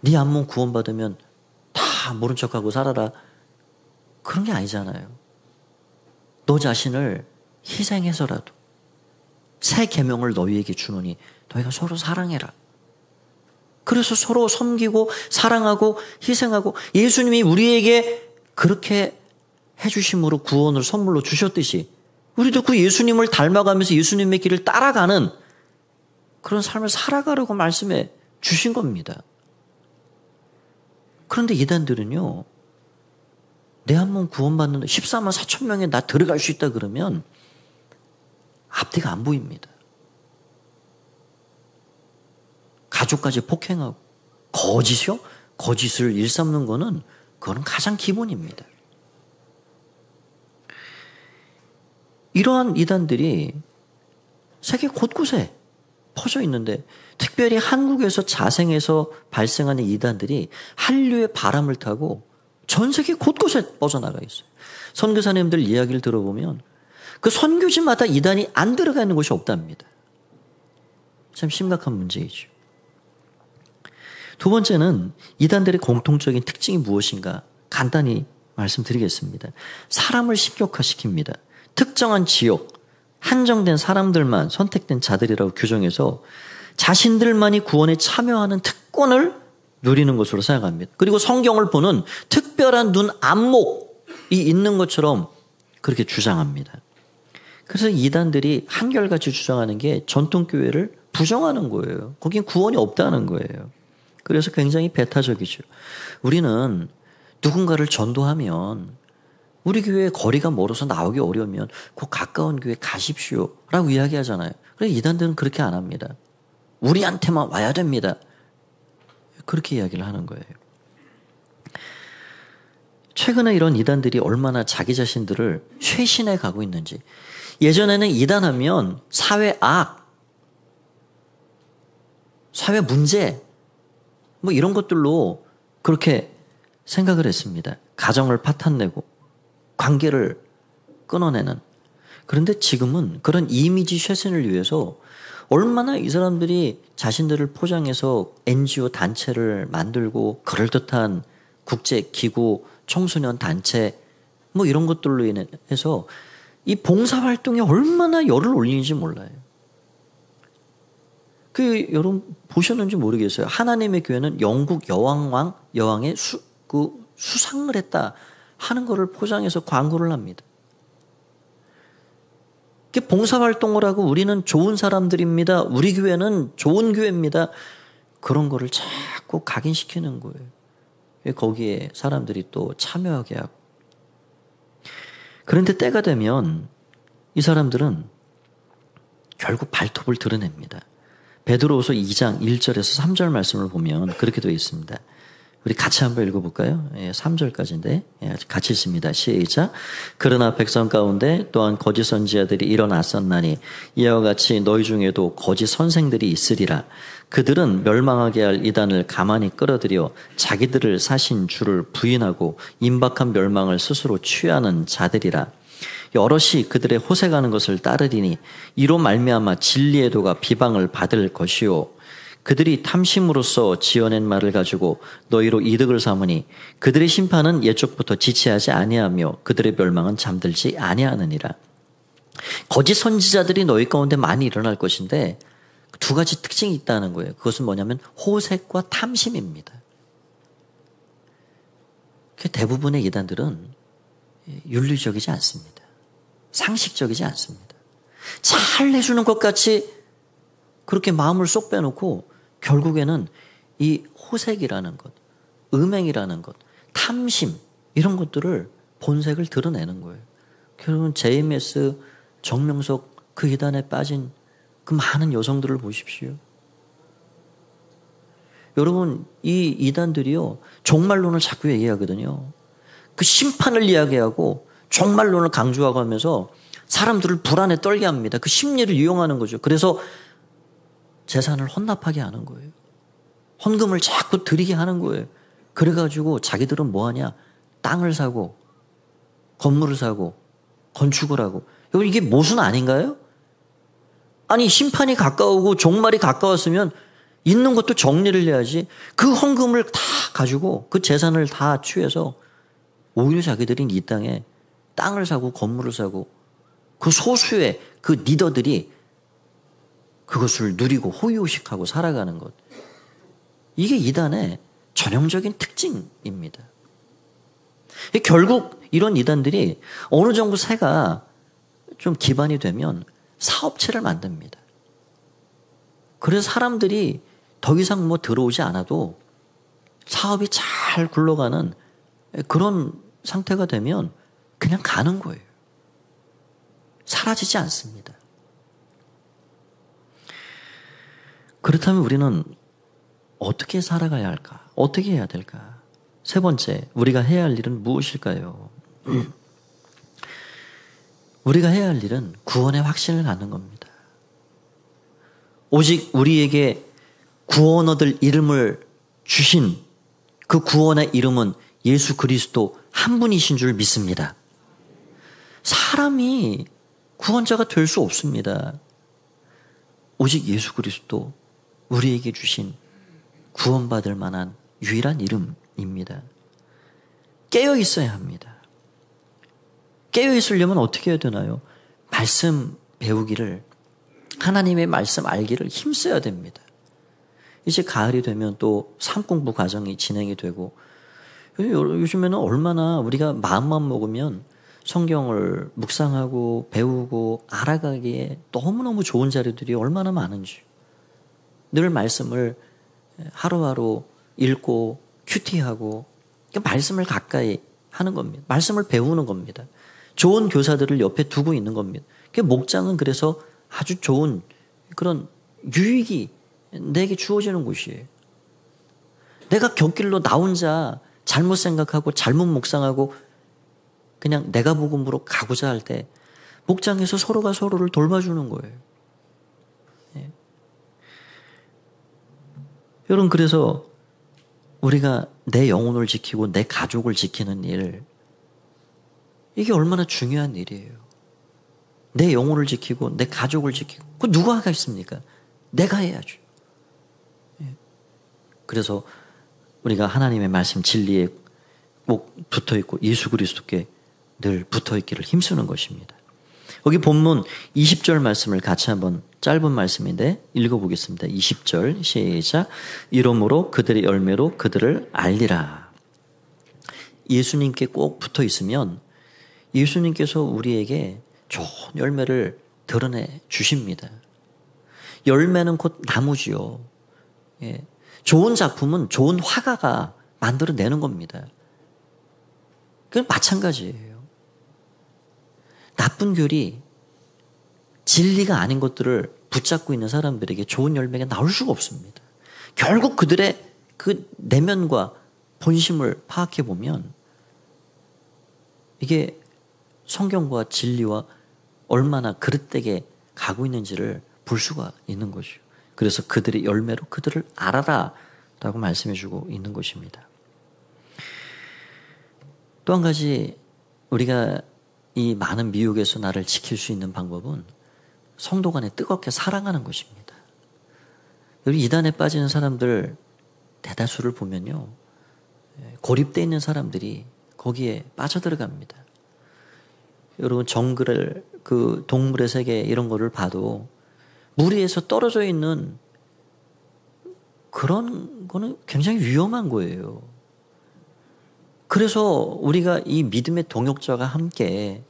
네 한 몸 구원받으면 다 모른 척하고 살아라. 그런 게 아니잖아요. 너 자신을 희생해서라도 새 계명을 너희에게 주노니 너희가 서로 사랑해라. 그래서 서로 섬기고 사랑하고 희생하고 예수님이 우리에게 그렇게 해주심으로 구원을 선물로 주셨듯이 우리도 그 예수님을 닮아가면서 예수님의 길을 따라가는 그런 삶을 살아가려고 말씀해 주신 겁니다. 그런데 이단들은요, 내 한 몸 구원받는데 14만 4천 명에 나 들어갈 수 있다 그러면 앞뒤가 안 보입니다. 가족까지 폭행하고 거짓이요? 거짓을 일삼는 거는 그거는 가장 기본입니다. 이러한 이단들이 세계 곳곳에 퍼져 있는데 특별히 한국에서 자생해서 발생하는 이단들이 한류의 바람을 타고 전 세계 곳곳에 뻗어나가 있어요. 선교사님들 이야기를 들어보면 그 선교지마다 이단이 안 들어가 있는 곳이 없답니다. 참 심각한 문제이죠. 두 번째는 이단들의 공통적인 특징이 무엇인가 간단히 말씀드리겠습니다. 사람을 신격화시킵니다. 특정한 지역, 한정된 사람들만 선택된 자들이라고 규정해서 자신들만이 구원에 참여하는 특권을 누리는 것으로 생각합니다. 그리고 성경을 보는 특별한 눈 안목이 있는 것처럼 그렇게 주장합니다. 그래서 이단들이 한결같이 주장하는 게 전통교회를 부정하는 거예요. 거긴 구원이 없다는 거예요. 그래서 굉장히 배타적이죠. 우리는 누군가를 전도하면 우리 교회 거리가 멀어서 나오기 어려우면 그 가까운 교회 가십시오 라고 이야기하잖아요. 그래서 이단들은 그렇게 안 합니다. 우리한테만 와야 됩니다. 그렇게 이야기를 하는 거예요. 최근에 이런 이단들이 얼마나 자기 자신들을 쇄신해 가고 있는지. 예전에는 이단하면 사회 악, 사회 문제 뭐 이런 것들로 그렇게 생각을 했습니다. 가정을 파탄내고 관계를 끊어내는. 그런데 지금은 그런 이미지 쇄신을 위해서 얼마나 이 사람들이 자신들을 포장해서 NGO 단체를 만들고 그럴듯한 국제기구, 청소년 단체 뭐 이런 것들로 인해서 이 봉사활동에 얼마나 열을 올리는지 몰라요. 여러분 보셨는지 모르겠어요. 하나님의 교회는 영국 여왕의 수상을 했다 하는 거를 포장해서 광고를 합니다. 봉사활동을 하고 우리는 좋은 사람들입니다. 우리 교회는 좋은 교회입니다. 그런 거를 자꾸 각인시키는 거예요. 거기에 사람들이 또 참여하게 하고. 그런데 때가 되면 이 사람들은 결국 발톱을 드러냅니다. 베드로후서 2장 1절에서 3절 말씀을 보면 그렇게 되어 있습니다. 우리 같이 한번 읽어볼까요? 3절까지인데 같이 읽습니다. 시작. 그러나 백성 가운데 또한 거짓 선지자들이 일어났었나니 이와 같이 너희 중에도 거짓 선생들이 있으리라. 그들은 멸망하게 할 이단을 가만히 끌어들여 자기들을 사신 주를 부인하고 임박한 멸망을 스스로 취하는 자들이라. 여럿이 그들의 호색하는 것을 따르리니 이로 말미암아 진리의 도가 비방을 받을 것이요. 그들이 탐심으로써 지어낸 말을 가지고 너희로 이득을 삼으니 그들의 심판은 예적부터 지체하지 아니하며 그들의 멸망은 잠들지 아니하느니라. 거짓 선지자들이 너희 가운데 많이 일어날 것인데 두 가지 특징이 있다는 거예요. 그것은 뭐냐면 호색과 탐심입니다. 대부분의 이단들은 윤리적이지 않습니다. 상식적이지 않습니다. 잘 해주는 것 같이 그렇게 마음을 쏙 빼놓고 결국에는 이 호색이라는 것, 음행이라는 것, 탐심 이런 것들을 본색을 드러내는 거예요. 결국은 JMS, 정명석 그 이단에 빠진 그 많은 여성들을 보십시오. 여러분 이 이단들이요 종말론을 자꾸 얘기하거든요. 그 심판을 이야기하고 종말론을 강조하고 하면서 사람들을 불안에 떨게 합니다. 그 심리를 이용하는 거죠. 그래서 재산을 헌납하게 하는 거예요. 헌금을 자꾸 드리게 하는 거예요. 그래가지고 자기들은 뭐하냐? 땅을 사고 건물을 사고 건축을 하고. 여러분 이게 모순 아닌가요? 아니 심판이 가까우고 종말이 가까웠으면 있는 것도 정리를 해야지. 그 헌금을 다 가지고 그 재산을 다 취해서 오히려 자기들이 이 땅에 땅을 사고 건물을 사고 그 소수의 그 리더들이 그것을 누리고 호의호식하고 살아가는 것. 이게 이단의 전형적인 특징입니다. 결국 이런 이단들이 어느 정도 새가 좀 기반이 되면 사업체를 만듭니다. 그래서 사람들이 더 이상 뭐 들어오지 않아도 사업이 잘 굴러가는 그런 상태가 되면 그냥 가는 거예요. 사라지지 않습니다. 그렇다면 우리는 어떻게 살아가야 할까? 어떻게 해야 될까? 세 번째, 우리가 해야 할 일은 무엇일까요? 우리가 해야 할 일은 구원의 확신을 갖는 겁니다. 오직 우리에게 구원 얻을 이름을 주신 그 구원의 이름은 예수 그리스도 한 분이신 줄 믿습니다. 사람이 구원자가 될 수 없습니다. 오직 예수 그리스도 우리에게 주신 구원받을 만한 유일한 이름입니다. 깨어 있어야 합니다. 깨어 있으려면 어떻게 해야 되나요? 말씀 배우기를, 하나님의 말씀 알기를 힘써야 됩니다. 이제 가을이 되면 또 삶 공부 과정이 진행이 되고, 요즘에는 얼마나 우리가 마음만 먹으면 성경을 묵상하고 배우고 알아가기에 너무너무 좋은 자료들이 얼마나 많은지. 늘 말씀을 하루하루 읽고 큐티하고 말씀을 가까이 하는 겁니다. 말씀을 배우는 겁니다. 좋은 교사들을 옆에 두고 있는 겁니다. 목장은 그래서 아주 좋은 그런 유익이 내게 주어지는 곳이에요. 내가 곁길로 나 혼자 잘못 생각하고 잘못 묵상하고 그냥 내가 복음으로 가고자 할 때 목장에서 서로가 서로를 돌봐주는 거예요. 예. 여러분 그래서 우리가 내 영혼을 지키고 내 가족을 지키는 일, 이게 얼마나 중요한 일이에요. 내 영혼을 지키고 내 가족을 지키고 그 누가 하겠습니까? 내가 해야죠. 예. 그래서 우리가 하나님의 말씀 진리에 꼭 붙어있고 예수 그리스도께 늘 붙어있기를 힘쓰는 것입니다. 여기 본문 20절 말씀을 같이 한번 짧은 말씀인데 읽어보겠습니다. 20절 시작. 이러므로 그들의 열매로 그들을 알리라. 예수님께 꼭 붙어있으면 예수님께서 우리에게 좋은 열매를 드러내 주십니다. 열매는 곧 나무지요. 예. 좋은 작품은 좋은 화가가 만들어내는 겁니다. 그건 마찬가지예요. 나쁜 교리, 진리가 아닌 것들을 붙잡고 있는 사람들에게 좋은 열매가 나올 수가 없습니다. 결국 그들의 그 내면과 본심을 파악해 보면 이게 성경과 진리와 얼마나 그릇되게 가고 있는지를 볼 수가 있는 것이죠. 그래서 그들의 열매로 그들을 알아라 라고 말씀해 주고 있는 것입니다. 또 한 가지 우리가 이 많은 미혹에서 나를 지킬 수 있는 방법은 성도 간에 뜨겁게 사랑하는 것입니다. 여기 이단에 빠지는 사람들 대다수를 보면요, 고립되어 있는 사람들이 거기에 빠져들어갑니다. 여러분 정글을 그 동물의 세계 이런 거를 봐도 물 위에서 떨어져 있는 그런 거는 굉장히 위험한 거예요. 그래서 우리가 이 믿음의 동역자가 함께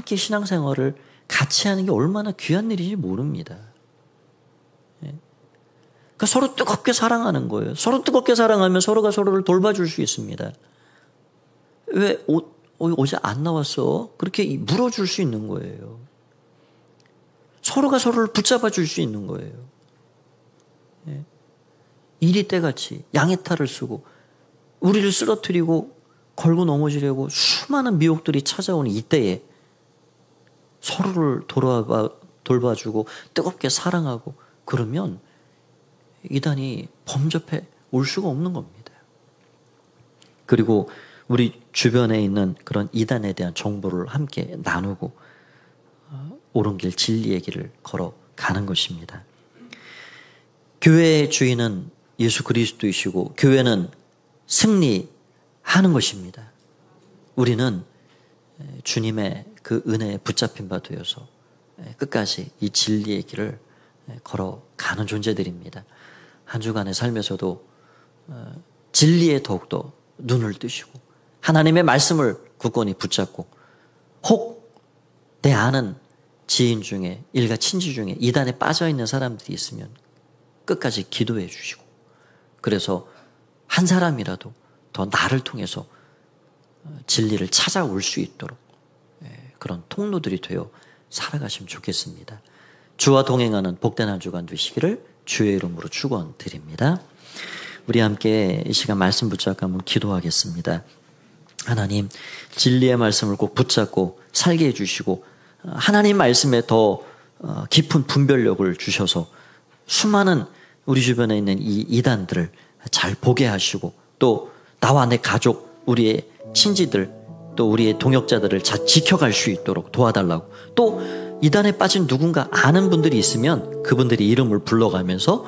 신앙생활을 같이 하는 게 얼마나 귀한 일인지 모릅니다. 그러니까 서로 뜨겁게 사랑하는 거예요. 서로 뜨겁게 사랑하면 서로가 서로를 돌봐줄 수 있습니다. 왜 어제 안 나왔어? 그렇게 물어줄 수 있는 거예요. 서로가 서로를 붙잡아 줄 수 있는 거예요. 이리 때같이 양의 탈을 쓰고 우리를 쓰러뜨리고 걸고 넘어지려고 수많은 미혹들이 찾아오는 이때에 서로를 돌봐주고 뜨겁게 사랑하고 그러면 이단이 범접해 올 수가 없는 겁니다. 그리고 우리 주변에 있는 그런 이단에 대한 정보를 함께 나누고 옳은 길 진리의 길을 걸어가는 것입니다. 교회의 주인은 예수 그리스도이시고 교회는 승리하는 것입니다. 우리는 주님의 그 은혜에 붙잡힌 바 되어서 끝까지 이 진리의 길을 걸어가는 존재들입니다. 한 주간의 삶에서도 진리에 더욱더 눈을 뜨시고 하나님의 말씀을 굳건히 붙잡고 혹 내 아는 지인 중에 일가 친지 중에 이단에 빠져있는 사람들이 있으면 끝까지 기도해 주시고 그래서 한 사람이라도 더 나를 통해서 진리를 찾아올 수 있도록 그런 통로들이 되어 살아가시면 좋겠습니다. 주와 동행하는 복된 한 주간 되시기를 주의 이름으로 축원드립니다. 우리 함께 이 시간 말씀 붙잡고 한번 기도하겠습니다. 하나님, 진리의 말씀을 꼭 붙잡고 살게 해주시고 하나님 말씀에 더 깊은 분별력을 주셔서 수많은 우리 주변에 있는 이 이단들을 잘 보게 하시고 또 나와 내 가족, 우리의 친지들 또 우리의 동역자들을 잘 지켜갈 수 있도록 도와달라고 또 이단에 빠진 누군가 아는 분들이 있으면 그분들이 이름을 불러가면서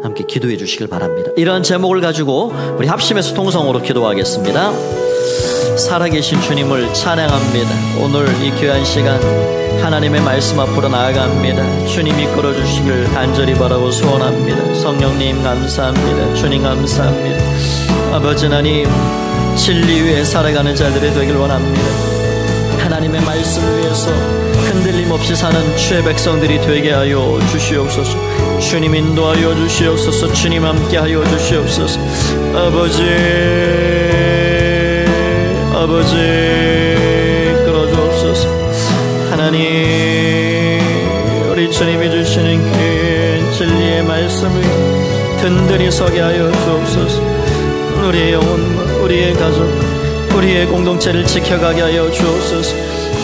함께 기도해 주시길 바랍니다. 이러한 제목을 가지고 우리 합심해서 통성으로 기도하겠습니다. 살아계신 주님을 찬양합니다. 오늘 이 귀한 시간 하나님의 말씀 앞으로 나아갑니다. 주님이 끌어주시길 간절히 바라고 소원합니다. 성령님 감사합니다. 주님 감사합니다. 아버지 하나님, 진리 위에 살아가는 자들이 되길 원합니다. 하나님의 말씀을 위해서 흔들림 없이 사는 주의 백성들이 되게 하여 주시옵소서. 주님 인도하여 주시옵소서. 주님 함께하여 주시옵소서. 아버지 끌어주옵소서. 하나님, 우리 주님이 주시는 그 진리의 말씀을 든든히 서게 하여 주옵소서. 우리의 영혼과 우리의 가족, 우리의 공동체를 지켜가게 하여 주옵소서.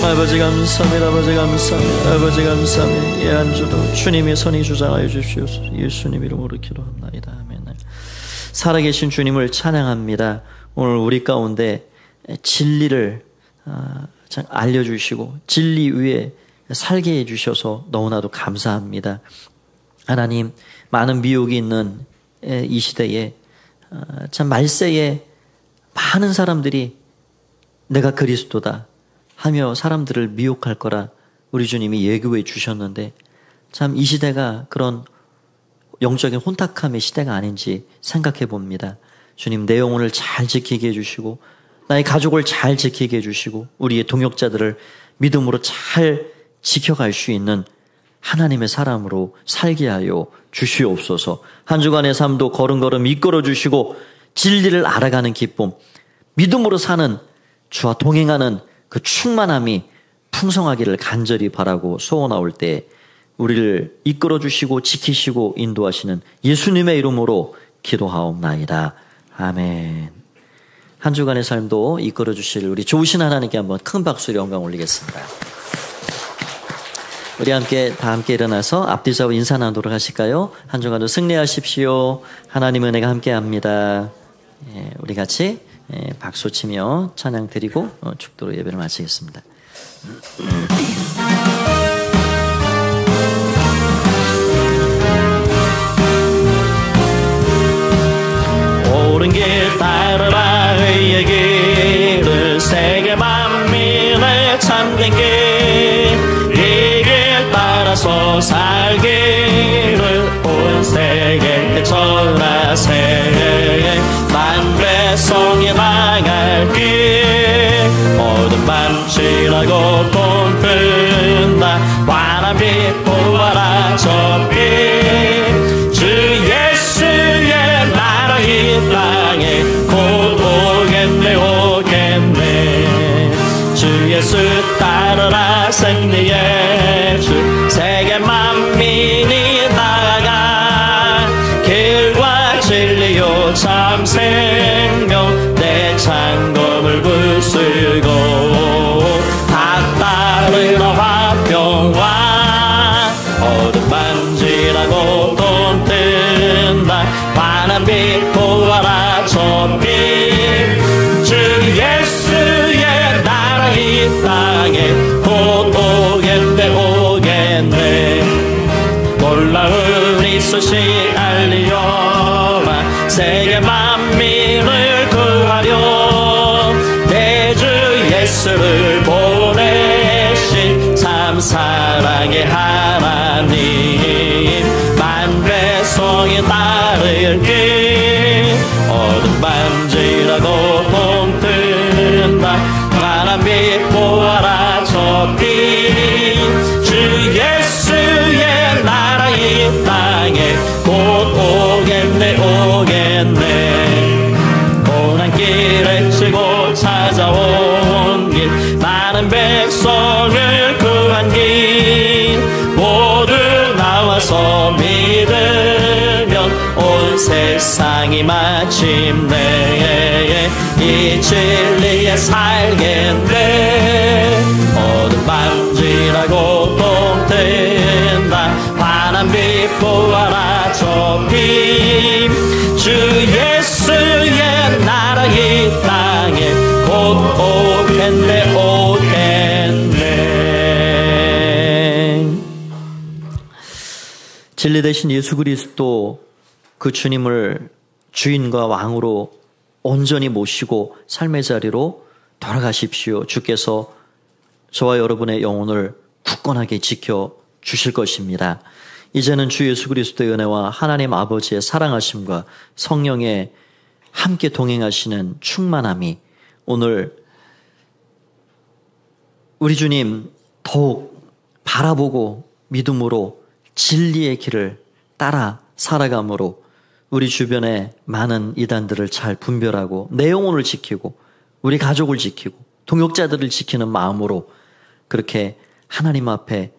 아버지 감사합니다. 아버지 감사합니다. 아버지 감사합니다. 이 한 주도 주님의 선이 주장하여 주시옵소서. 예수님 이름으로 기도합나이다. 아멘. 살아계신 주님을 찬양합니다. 오늘 우리 가운데 진리를 알려주시고 진리 위에 살게 해주셔서 너무나도 감사합니다. 하나님, 많은 미혹이 있는 이 시대에 참 말세에 많은 사람들이 내가 그리스도다 하며 사람들을 미혹할 거라 우리 주님이 예고해 주셨는데 참 이 시대가 그런 영적인 혼탁함의 시대가 아닌지 생각해 봅니다. 주님, 내 영혼을 잘 지키게 해주시고 나의 가족을 잘 지키게 해주시고 우리의 동역자들을 믿음으로 잘 지켜갈 수 있는 하나님의 사람으로 살게 하여 주시옵소서. 한 주간의 삶도 걸음걸음 이끌어 주시고 진리를 알아가는 기쁨, 믿음으로 사는 주와 동행하는 그 충만함이 풍성하기를 간절히 바라고 소원하올 때 우리를 이끌어 주시고 지키시고 인도하시는 예수님의 이름으로 기도하옵나이다. 아멘. 한 주간의 삶도 이끌어 주실 우리 좋으신 하나님께 한번 큰 박수로 영광 올리겠습니다. 우리 다 함께 일어나서 앞뒤좌우 인사 나누도록 하실까요? 한 주간도 승리하십시오. 하나님 은혜가 함께합니다. 우리 같이 박수 치며 찬양 드리고 축도로 예배를 마치겠습니다. 옳은 길 따르라 의의 길을 세계 만민의 참된 길 따라서 살기를 온 세계에 전하세. 만배성이 나갈 길 모든 밤지라고 동뜬다. 환한 빛 보아라 저 빛. 주 예수의 나라 이 땅에 곧 오겠네 오겠네. 주 예수 따르라 승리의 주. 세계 만민이 나아가 길과 진리요 참 생명 내 창검을 부수고 다 따르라 화평화. 어둠 반지라고 돈뜬다. 환한 빛 보아라 저 빛. 주 예수의 나라 이 땅에 곧 오겠네 오겠네. 놀라운 이 소식 알리어라. 세계 만민을 구하려 내 주 예수를 보내신 참 사랑의 하나님. 만배성이 따를 길 어둠 반지라고 동뜬다. 환한 빛 보아라 저 빛. 주 예수의 나라 이 땅에 곧 오겠네 오겠네. 고난길을 치고 찾아온 길 많은 백성을 구한 길 모두 나와서 믿으면 온 세상이 마침내 이 진리에 살겠네. 어둠 반지라고 동뜬다. 환한 빛 보아라 저 빛. 주 예수의 나라 이 땅에 곧 오겠네 오겠네. 진리 되신 예수 그리스도 그 주님을 주인과 왕으로 온전히 모시고 삶의 자리로 돌아가십시오. 주께서 저와 여러분의 영혼을 굳건하게 지켜 주실 것입니다. 이제는 주 예수 그리스도의 은혜와 하나님 아버지의 사랑하심과 성령의 함께 동행하시는 충만함이 오늘 우리 주님 더욱 바라보고 믿음으로 진리의 길을 따라 살아감으로 우리 주변의 많은 이단들을 잘 분별하고 내 영혼을 지키고 우리 가족을 지키고 동역자들을 지키는 마음으로 그렇게 하나님 앞에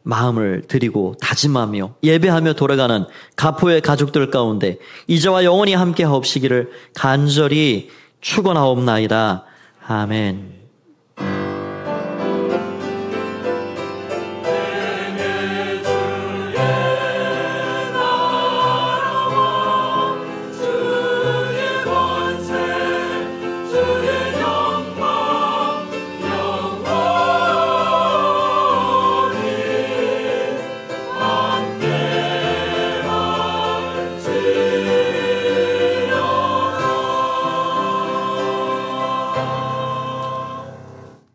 마음을 드리고 다짐하며 예배하며 돌아가는 가포의 가족들 가운데 이제와 영원히 함께 하옵시기를 간절히 축원하옵나이다. 아멘.